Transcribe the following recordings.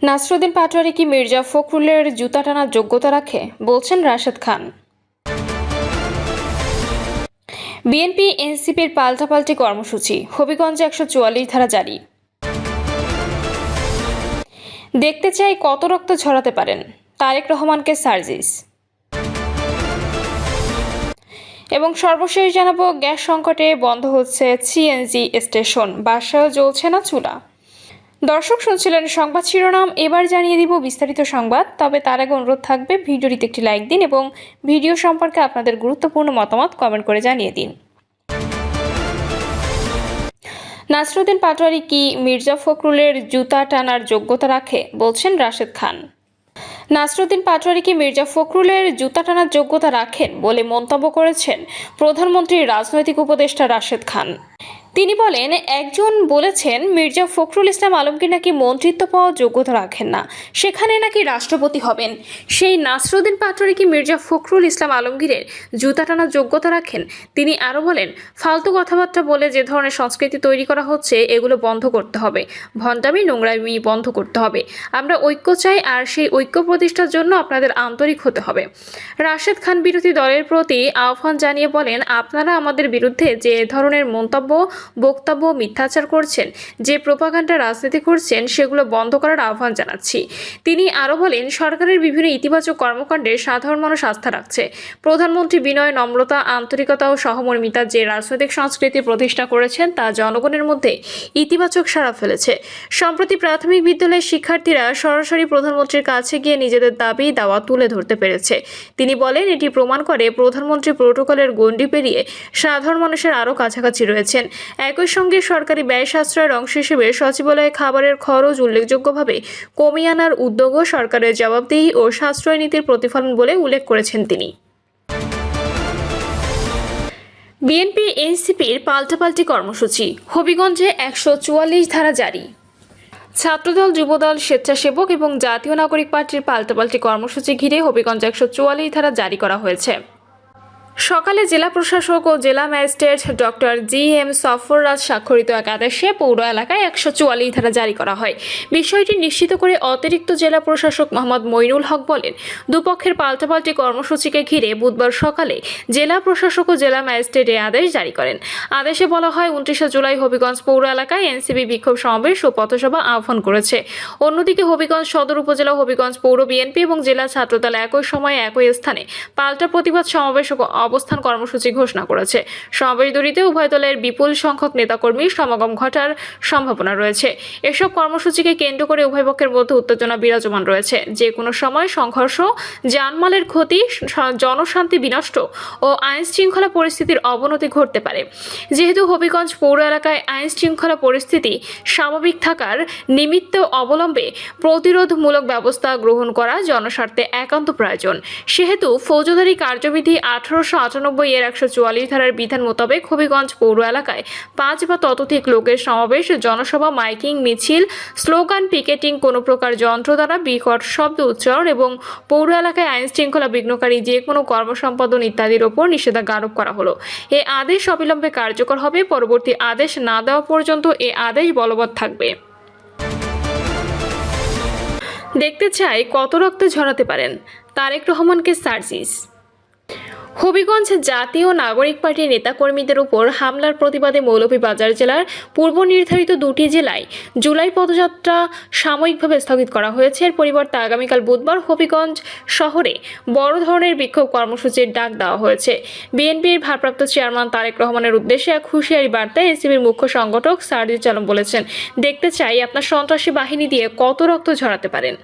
নাসরুদ্দিন পাটোয়ারি কি মির্জা ফখরুলের জুতা টানার যোগ্যতা রাখে, বলছেন রাশেদ খান। বিএনপি এনসিপির পাল্টাপাল্টি কর্মসূচি, হবিগঞ্জে 144 ধারা জারি। দেখতে চাই কত রক্ত ঝরাতে পারেন, তারেক রহমানকে সার্জিস। এবং সর্বশেষ জানাবো, গ্যাস সংকটে বন্ধ হচ্ছে সিএনজি স্টেশন, বাসায়ও জ্বলছে না চুলা। দর্শক শুনছিলেন সংবাদ শিরোনাম, এবার জানিয়ে দিব বিস্তারিত সংবাদ। তবে তার আগে অনুরোধ থাকবে ভিডিওটিতে একটি লাইক দিন এবং ভিডিও সম্পর্কে আপনাদের গুরুত্বপূর্ণ মতামত কমেন্ট করে জানিয়ে দিন। নাসরুদ্দিন পাটোয়ারি কি মির্জা ফখরুলের জুতা টানার যোগ্যতা রাখে, বলছেন রাশেদ খান। নাসরুদ্দিন পাটোয়ারি কি মির্জা ফখরুলের জুতা টানার যোগ্যতা রাখেন বলে মন্তব্য করেছেন প্রধানমন্ত্রীর রাজনৈতিক উপদেষ্টা রাশেদ খান। তিনি বলেন, একজন বলেছেন মির্জা ফখরুল ইসলাম আলমগীর নাকি মন্ত্রিত্ব পাওয়ার যোগ্যতা রাখেন না, সেখানে নাকি রাষ্ট্রপতি হবেন। সেই নাসরুদ্দিন পাটোয়ারি কি মির্জা ফখরুল ইসলাম আলমগীরের জুতা টানার যোগ্যতা রাখেন? তিনি আরও বলেন, ফালতু কথাবার্তা বলে যে ধরনের সংস্কৃতি তৈরি করা হচ্ছে এগুলো বন্ধ করতে হবে, ভণ্ডামি নোংরামি বন্ধ করতে হবে। আমরা ঐক্য চাই, আর সেই ঐক্য প্রতিষ্ঠার জন্য আপনাদের আন্তরিক হতে হবে। রাশেদ খান বিরোধী দলের প্রতি আহ্বান জানিয়ে বলেন, আপনারা আমাদের বিরুদ্ধে যে ধরনের মন্তব্য, বক্তব্য, মিথ্যাচার করছেন, যে প্রোপাগান্ডা রাজনীতি করছেন, সেগুলো বন্ধ করার আহ্বান জানাচ্ছি। তিনি আরও বলেন, সরকারের বিভিন্ন ইতিবাচক কর্মকাণ্ডে সাধারণ মানুষ আস্থা রাখছে। প্রধানমন্ত্রী বিনয়, নম্রতা, আন্তরিকতা ও সহমর্মিতা যে রাজনৈতিক সংস্কৃতি প্রতিষ্ঠা করেছেন তা জনগণের মধ্যে ইতিবাচক সাড়া ফেলেছে। সম্প্রতি প্রাথমিক বিদ্যালয়ের শিক্ষার্থীরা সরাসরি প্রধানমন্ত্রীর কাছে গিয়ে নিজেদের দাবি দাওয়া তুলে ধরতে পেরেছে। তিনি বলেন, এটি প্রমাণ করে প্রধানমন্ত্রী প্রোটোকলের গণ্ডি পেরিয়ে সাধারণ মানুষের আরও কাছাকাছি রয়েছেন। একই সঙ্গে সরকারি ব্যয় সাশ্রয়ের অংশ হিসেবে সচিবালয়ে খাবারের খরচ উল্লেখযোগ্যভাবে কমিয়ে আনার উদ্যোগও সরকারের জবাবদিহি ও সাশ্রয় নীতির প্রতিফলন বলে উল্লেখ করেছেন তিনি। বিএনপি এনসিপির পাল্টাপাল্টি কর্মসূচি, হবিগঞ্জে 144 ধারা জারি। ছাত্রদল, যুবদল, স্বেচ্ছাসেবক এবং জাতীয় নাগরিক পার্টির পাল্টাপাল্টি কর্মসূচি ঘিরে হবিগঞ্জে 144 ধারা জারি করা হয়েছে। সকালে জেলা প্রশাসক ও জেলা ম্যাজিস্ট্রেট ডক্টর জি.এম. সফররাজ স্বাক্ষরিত এক আদেশে পৌর এলাকায় 144 ধারা জারি করা হয়। বিষয়টি নিশ্চিত করে অতিরিক্ত জেলা প্রশাসক মোহাম্মদ মইনুল হক বলেন, দুপক্ষের পাল্টাপাল্টি কর্মসূচিকে ঘিরে বুধবার সকালে জেলা প্রশাসক ও জেলা ম্যাজিস্ট্রেট এই আদেশ জারি করেন। আদেশে বলা হয়, 29 জুলাই হবিগঞ্জ পৌর এলাকায় এনসিপি বিক্ষোভ সমাবেশ ও পথসভা আহ্বান করেছে। অন্যদিকে হবিগঞ্জ সদর উপজেলা, হবিগঞ্জ পৌর বিএনপি এবং জেলা ছাত্রদল একই সময়ে একই স্থানে পাল্টা প্রতিবাদ সমাবেশ অবস্থান কর্মসূচি ঘোষণা করেছে। সমাবেশ দূরিতে উভয় দলের বিপুল সংখ্যক নেতাকর্মীর সমাগম ঘটার সম্ভাবনা রয়েছে। এসব কর্মসূচিকে কেন্দ্র করে উভয় পক্ষের মধ্যে উত্তেজনা বিরাজমান রয়েছে। যে কোনো সময় সংঘর্ষ, জানমালের ক্ষতি, জনশান্তি বিনষ্ট ও আইন শৃঙ্খলা পরিস্থিতির অবনতি ঘটতে পারে। যেহেতু হবিগঞ্জ পৌর এলাকায় আইন শৃঙ্খলা পরিস্থিতি স্বাভাবিক থাকার নিমিত্ত অবলম্বে প্রতিরোধমূলক ব্যবস্থা গ্রহণ করা জনস্বার্থে একান্ত প্রয়োজন, সেহেতু ফৌজদারি কার্যবিধি 1898 এর 144 ধারার বিধান মোতাবেক হবিগঞ্জ পৌর এলাকায় 5 বা ততোধিক লোকের সমাবেশ, জনসভা, মাইকিং, মিছিল, স্লোগান, পিকেটিং, কোনো প্রকার যন্ত্র দ্বারা বিকট শব্দ উচ্চারণ এবং পৌর এলাকায় আইন শৃঙ্খলা বিঘ্নকারী যে কোনো কর্মসম্পাদন ইত্যাদির ওপর নিষেধাজ্ঞা আরোপ করা হলো। এ আদেশ অবিলম্বে কার্যকর হবে। পরবর্তী আদেশ না দেওয়া পর্যন্ত এ আদেশ বলবৎ থাকবে। দেখতে চাই কত রক্ত ঝরাতে পারেন, তারেক রহমানকে সার্জিস। হবিগঞ্জ জাতীয় নাগরিক পার্টির নেতাকর্মীদের উপর হামলার প্রতিবাদে মৌলভীবাজার জেলার পূর্ব নির্ধারিত 2টি জেলায় জুলাই পদযাত্রা সাময়িকভাবে স্থগিত করা হয়েছে। এর পরিবর্তে আগামীকাল বুধবার হবিগঞ্জ শহরে বড় ধরনের বিক্ষোভ কর্মসূচির ডাক দেওয়া হয়েছে। বিএনপির ভারপ্রাপ্ত চেয়ারম্যান তারেক রহমানের উদ্দেশ্যে এক হুঁশিয়ারি বার্তায় এনসিপির মুখ্য সংগঠক সার্জিস আলম বলেছেন, দেখতে চাই আপনার সন্ত্রাসী বাহিনী দিয়ে কত রক্ত ঝরাতে পারেন।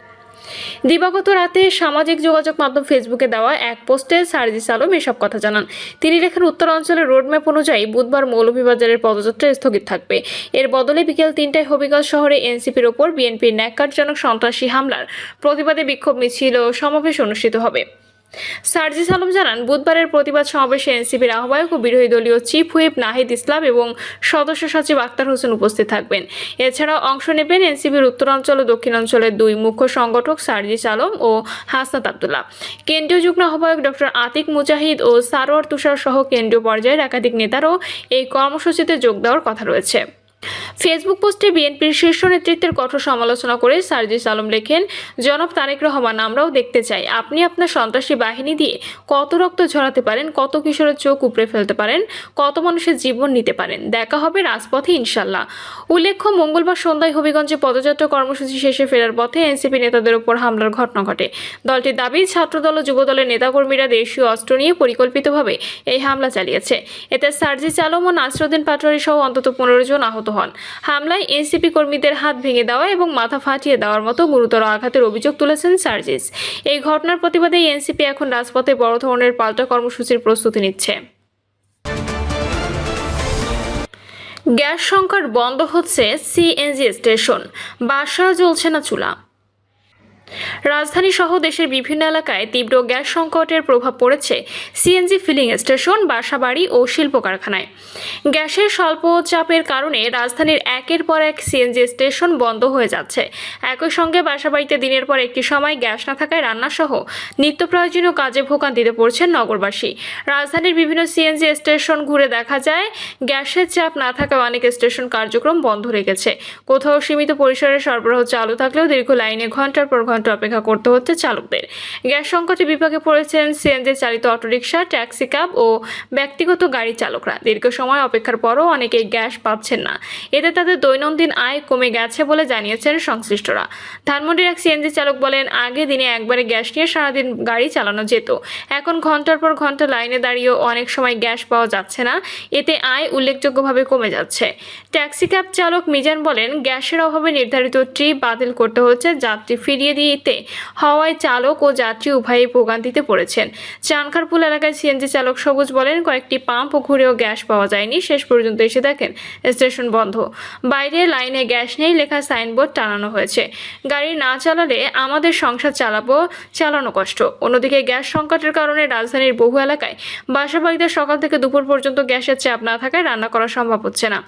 দিবাগত রাতে সামাজিক যোগাযোগ মাধ্যম ফেসবুকে দেওয়া এক পোস্টে সার্জিস আলম এসব কথা জানান। তিনি লেখেন, উত্তরাঞ্চলের রোডম্যাপ অনুযায়ী বুধবার মৌলভীবাজারের পদযাত্রা স্থগিত থাকবে। এর বদলে বিকেল 3টায় হবিগঞ্জ শহরে এনসিপির ওপর বিএনপির ন্যাক্কারজনক সন্ত্রাসী হামলার প্রতিবাদে বিক্ষোভ মিছিল ও সমাবেশ অনুষ্ঠিত হবে। সার্জিস আলম জানান, বুধবারের প্রতিবাদ সমাবেশে এনসিপির আহ্বায়ক ও বিরোধী দলীয় চিফ হুইপ নাহিদ ইসলাম এবং সদস্য সচিব আক্তার হোসেন উপস্থিত থাকবেন। এছাড়াও অংশ নেবেন এনসিপির উত্তরাঞ্চল ও দক্ষিণাঞ্চলের 2 মুখ্য সংগঠক সার্জিস আলম ও হাসনাত আব্দুল্লাহ, কেন্দ্রীয় যুগ্ম আহ্বায়ক ডক্টর আতিক মুজাহিদ ও সারোয়ার তুষার সহ কেন্দ্রীয় পর্যায়ের একাধিক নেতারও এই কর্মসূচিতে যোগ দেওয়ার কথা রয়েছে। ফেসবুক পোস্টে বিএনপির শীর্ষ নেতৃত্বের কঠোর সমালোচনা করে সার্জিস আলম লেখেন, জনাব তারেক রহমান, আমরাও দেখতে চাই আপনি আপনার সন্ত্রাসী বাহিনী দিয়ে কত রক্ত ঝরাতে পারেন, কত কিশোরের চোখ উপড়ে ফেলতে পারেন, কত মানুষের জীবন নিতে পারেন। দেখা হবে রাজপথে ইনশাল্লাহ। উল্লেখ্য, মঙ্গলবার সন্ধ্যায় হবিগঞ্জে পদযাত্রা কর্মসূচি শেষে ফেরার পথে এনসিপি নেতাদের উপর হামলার ঘটনা ঘটে। দলটির দাবি, ছাত্রদল ও যুবদলের নেতাকর্মীরা দেশীয় অস্ত্র নিয়ে পরিকল্পিতভাবে এই হামলা চালিয়েছে। এতে সার্জিস আলম ও নাসরুদ্দিন পাটোয়ারি সহ অন্তত 15 জন আহত হন। হামলায় এনসিপি কর্মীদের হাত ভেঙে দেওয়া এবং মাথা ফাটিয়ে দেওয়ার মতো গুরুতর আঘাতের অভিযোগ তুলেছেন সার্জিস। এই ঘটনার প্রতিবাদে এনসিপি এখন রাজপথে বড় ধরনের পাল্টা কর্মসূচির প্রস্তুতি নিচ্ছে। গ্যাস সংকট, বন্ধ হচ্ছে সিএনজি স্টেশন, বাসা জ্বলছে না চুলা। রাজধানী সহ দেশের বিভিন্ন এলাকায় তীব্র গ্যাস সংকটের প্রভাব পড়েছে সিএনজি ফিলিং স্টেশন, বাসাবাড়ি ও শিল্প কারখানায়। গ্যাসের স্বল্প চাপের কারণে রাজধানীর একের পর এক সিএনজি স্টেশন বন্ধ হয়ে যাচ্ছে। একই সঙ্গে বাসাবাড়িতে দিনের পর একটি সময় গ্যাস না থাকায় রান্নাসহ নিত্য প্রয়োজনীয় কাজে ভোগান্তিতে পড়ছেন নগরবাসী। রাজধানীর বিভিন্ন সিএনজি স্টেশন ঘুরে দেখা যায়, গ্যাসের চাপ না থাকায় অনেক স্টেশন কার্যক্রম বন্ধ রেখেছে। কোথাও সীমিত পরিসরে সরবরাহ চালু থাকলেও দীর্ঘ লাইনে ঘন্টার পর ঘন্টা অপেক্ষা করতে হচ্ছে চালকদের। গ্যাস সংকটে বিপাকে পড়েছেন সিএনজি চালিত অটোরিকশা, ট্যাক্সি, ক্যাব ও ব্যক্তিগত গাড়ি চালকরা। দীর্ঘ সময় অপেক্ষার পরও অনেকেই গ্যাস পাচ্ছেন না। এতে তাদের দৈনন্দিন আয় কমে গেছে বলে জানিয়েছেন সংশ্লিষ্টরা। ধানমন্ডির এক সিএনজি চালক বলেন, আগে দিনে একবারে গ্যাস নিয়ে সারাদিন গাড়ি চালানো যেত, এখন ঘন্টার পর ঘন্টা লাইনে দাঁড়িয়েও অনেক সময় গ্যাস পাওয়া যাচ্ছে না। এতে আয় উল্লেখযোগ্যভাবে কমে যাচ্ছে। ট্যাক্সি ক্যাব চালক মিজান বলেন, গ্যাসের অভাবে নির্ধারিত ট্রিপ বাতিল করতে হচ্ছে, যাত্রী ফিরিয়ে দিতে হওয়ায় চালক ও যাত্রী উভয়ই ভোগান্তিতে পড়েছেন। চানখারপুল এলাকায় সিএনজি চালক সবুজ বলেন, কয়েকটি পাম্প ঘুরেও গ্যাস পাওয়া যায়নি। শেষ পর্যন্ত এসে দেখেন স্টেশন বন্ধ, বাইরে লাইনে গ্যাস নেই লেখা সাইনবোর্ড টানানো হয়েছে। গাড়ি না চালালে আমাদের সংসার চালানো কষ্ট। অন্যদিকে গ্যাস সংকটের কারণে রাজধানীর বহু এলাকায় বাসাবাড়িতে সকাল থেকে দুপুর পর্যন্ত গ্যাসের চাপ না থাকায় রান্না করা সম্ভব হচ্ছে না।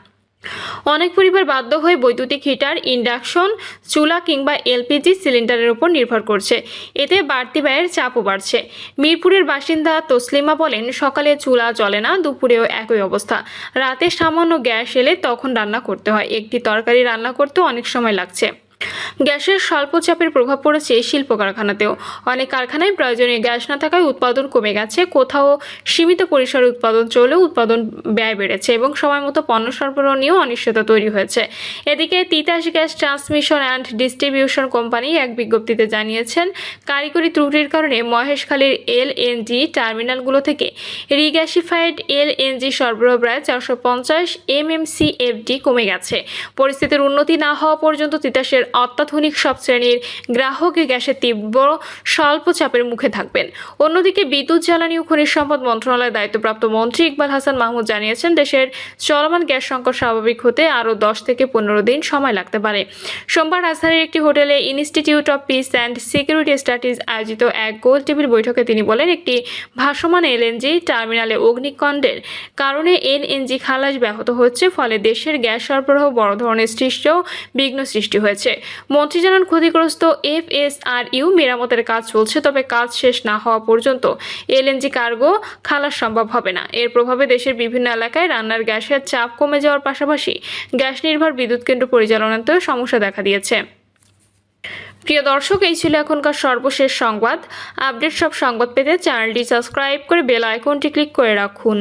অনেক পরিবার বাধ্য হয়ে বৈদ্যুতিক হিটার, ইন্ডাকশন চুলা কিংবা এলপিজি সিলিন্ডারের উপর নির্ভর করছে। এতে বাড়তি ব্যয়ের চাপও বাড়ছে। মিরপুরের বাসিন্দা তসলিমা বলেন, সকালে চুলা জ্বলে না, দুপুরেও একই অবস্থা। রাতে সামান্য গ্যাস এলে তখন রান্না করতে হয়। একটি তরকারি রান্না করতেও অনেক সময় লাগছে। গ্যাসের স্বল্প চাপের প্রভাব পড়েছে শিল্প কারখানাতেও। অনেক কারখানায় প্রয়োজনীয় গ্যাস না থাকায় উৎপাদন কমে গেছে। কোথাও সীমিত পরিসরে উৎপাদন চলেও উৎপাদন ব্যয় বেড়েছে এবং সময়মতো পণ্য সরবরাহ নিয়েও অনিশ্চয়তা তৈরি হয়েছে। এদিকে Titas gas transmission and distribution company এক বিজ্ঞপ্তিতে জানিয়েছেন, কারিগরি ত্রুটির কারণে মহেশখালীর এলএনজি টার্মিনালগুলো থেকে রিগ্যাসিফাইড এলএনজি সরবরাহ প্রায় 450 MMCFD কমে গেছে। পরিস্থিতির উন্নতি না হওয়া পর্যন্ত তিতাসের অত্যাধুনিক সব শ্রেণীর গ্রাহক গ্যাসের তীব্র স্বল্প চাপের মুখে থাকবেন। অন্যদিকে বিদ্যুৎ, জ্বালানি ও খনিজ সম্পদ মন্ত্রণালয়ের দায়িত্বপ্রাপ্ত মন্ত্রী ইকবাল হাসান মাহমুদ জানিয়েছেন, দেশের চলমান গ্যাস সংকট স্বাভাবিক হতে আরও 10 থেকে 15 দিন সময় লাগতে পারে। সোমবার রাজধানীর একটি হোটেলে institute of piece and security studies আয়োজিত এক গোল টেবিল বৈঠকে তিনি বলেন, একটি ভাসমান এলএনজি টার্মিনালে অগ্নিকাণ্ডের কারণে এলএনজি খালাস ব্যাহত হচ্ছে, ফলে দেশের গ্যাস সরবরাহ বড় ধরনের বিঘ্ন সৃষ্টি হয়েছে। মন্ত্রী জানান, ক্ষতিগ্রস্ত এফএসআরইউ মেরামতের কাজ চলছে, তবে কাজ শেষ না হওয়া পর্যন্ত এলএনজি কার্গো খালাস সম্ভব হবে না। এর প্রভাবে দেশের বিভিন্ন এলাকায় রান্নার গ্যাসের চাপ কমে যাওয়ার পাশাপাশি গ্যাস নির্ভর বিদ্যুৎ কেন্দ্র পরিচালনাতেও সমস্যা দেখা দিয়েছে। প্রিয় দর্শক, এই ছিল এখনকার সর্বশেষ সংবাদ। আপডেট সব সংবাদ পেতে চ্যানেলটি সাবস্ক্রাইব করে বেল আইকনটি ক্লিক করে রাখুন।